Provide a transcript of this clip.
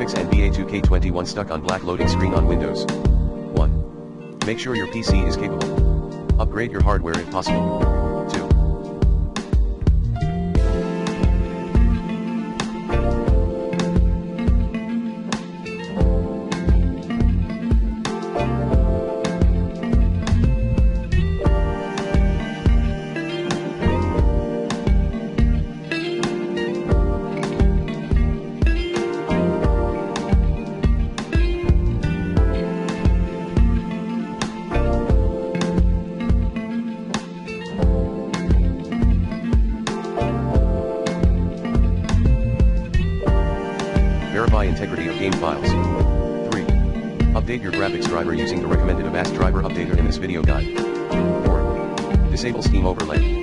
Fix NBA 2K21 stuck on black loading screen on Windows. 1. Make sure your PC is capable. Upgrade your hardware if possible. 2. Verify integrity of game files. 3. Update your graphics driver using the recommended Avast driver updater in this video guide. 4. Disable Steam overlay.